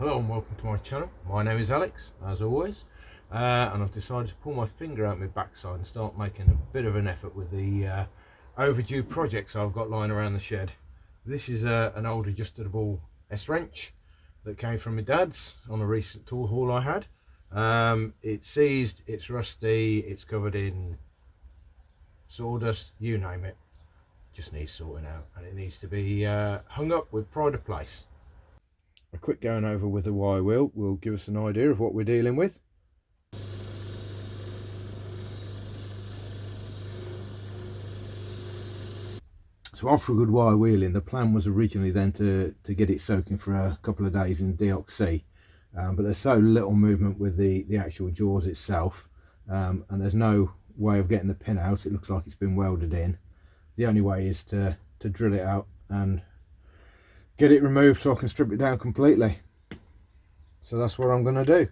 Hello and welcome to my channel. My name is Alex, as always, and I've decided to pull my finger out my backside and start making a bit of an effort with the overdue projects I've got lying around the shed. This is an old adjustable S-wrench that came from my dad's on a recent tool haul I had. It's seized, it's rusty, it's covered in sawdust, you name it. Just needs sorting out, and it needs to be hung up with pride of place. A quick going over with the wire wheel will give us an idea of what we're dealing with. So after a good wire wheeling, the plan was originally then to get it soaking for a couple of days in DOC, but there's so little movement with the actual jaws itself, and there's no way of getting the pin out. It looks like it's been welded in. The only way is to drill it out and get it removed so I can strip it down completely. So that's what I'm going to do.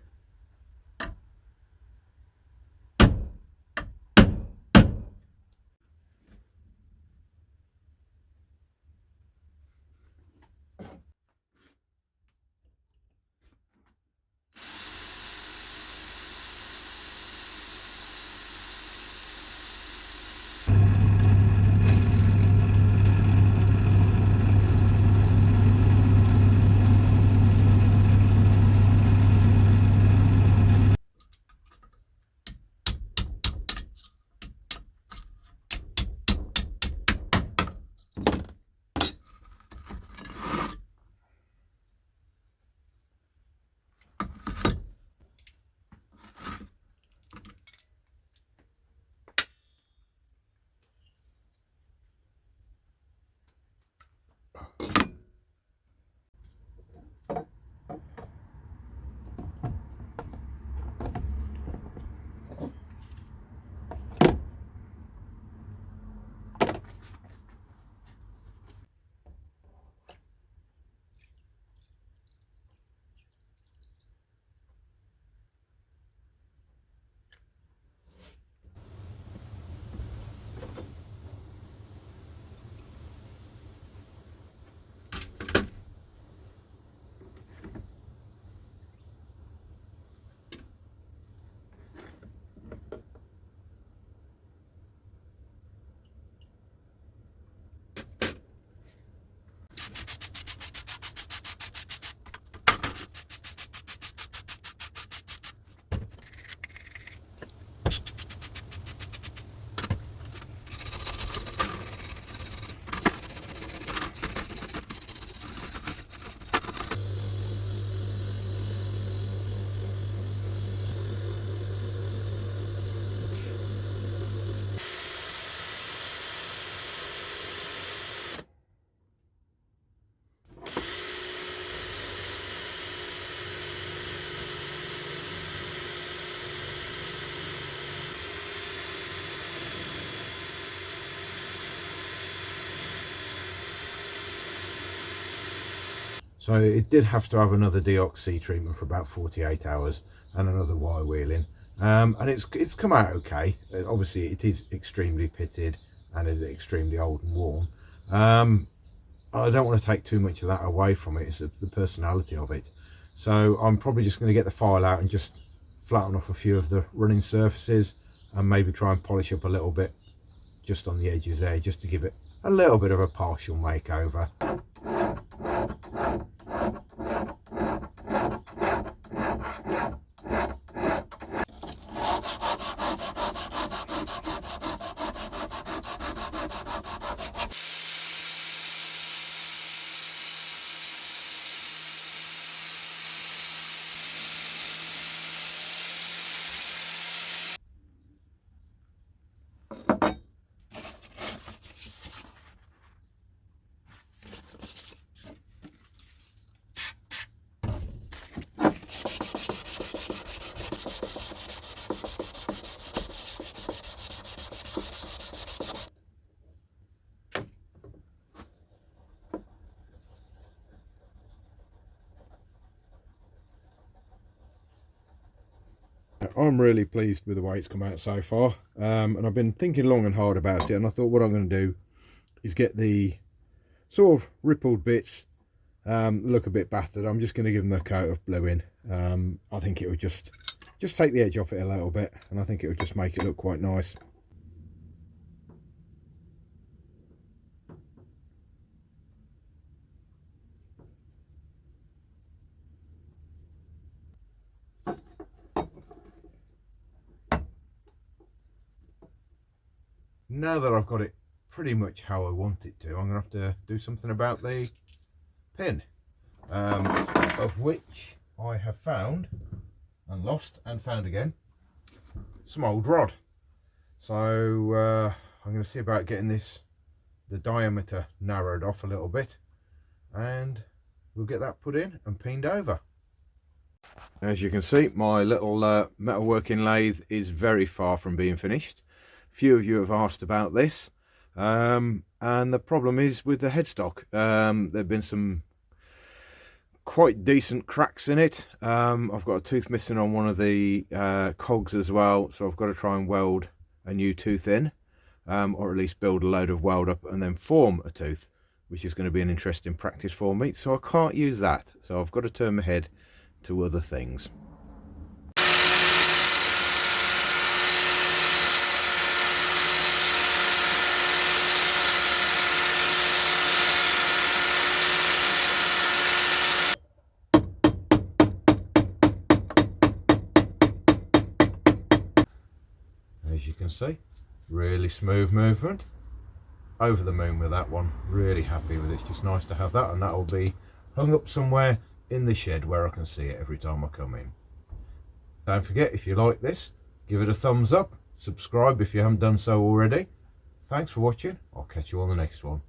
So it did have to have another DOC treatment for about 48 hours and another wire wheeling, and it's come out okay. Obviously it is extremely pitted and is extremely old and worn. I don't want to take too much of that away from it. It's the personality of it. So I'm probably just going to get the file out and just flatten off a few of the running surfaces and maybe try and polish up a little bit just on the edges there, just to give it a little bit of a partial makeover. I'm really pleased with the way it's come out so far, and I've been thinking long and hard about it, and I thought what I'm going to do is get the sort of rippled bits look a bit battered. I'm just going to give them a coat of blue in. I think it would just take the edge off it a little bit, and I think it would just make it look quite nice. Now that I've got it pretty much how I want it to, I'm going to have to do something about the pin, of which I have found and lost and found again some old rod. So I'm going to see about getting the diameter narrowed off a little bit, and we'll get that put in and pinned over. As you can see, my little metalworking lathe is very far from being finished. Few of you have asked about this, and the problem is with the headstock. There have been some quite decent cracks in it. I've got a tooth missing on one of the cogs as well, so I've got to try and weld a new tooth in, or at least build a load of weld up and then form a tooth, which is going to be an interesting practice for me. So I can't use that, so I've got to turn my head to other things. As you can see, really smooth movement. Over the moon with that one, really happy with it. It's just nice to have that, and that will be hung up somewhere in the shed where I can see it every time I come in. Don't forget, if you like this, give it a thumbs up, subscribe if you haven't done so already. Thanks for watching. I'll catch you on the next one.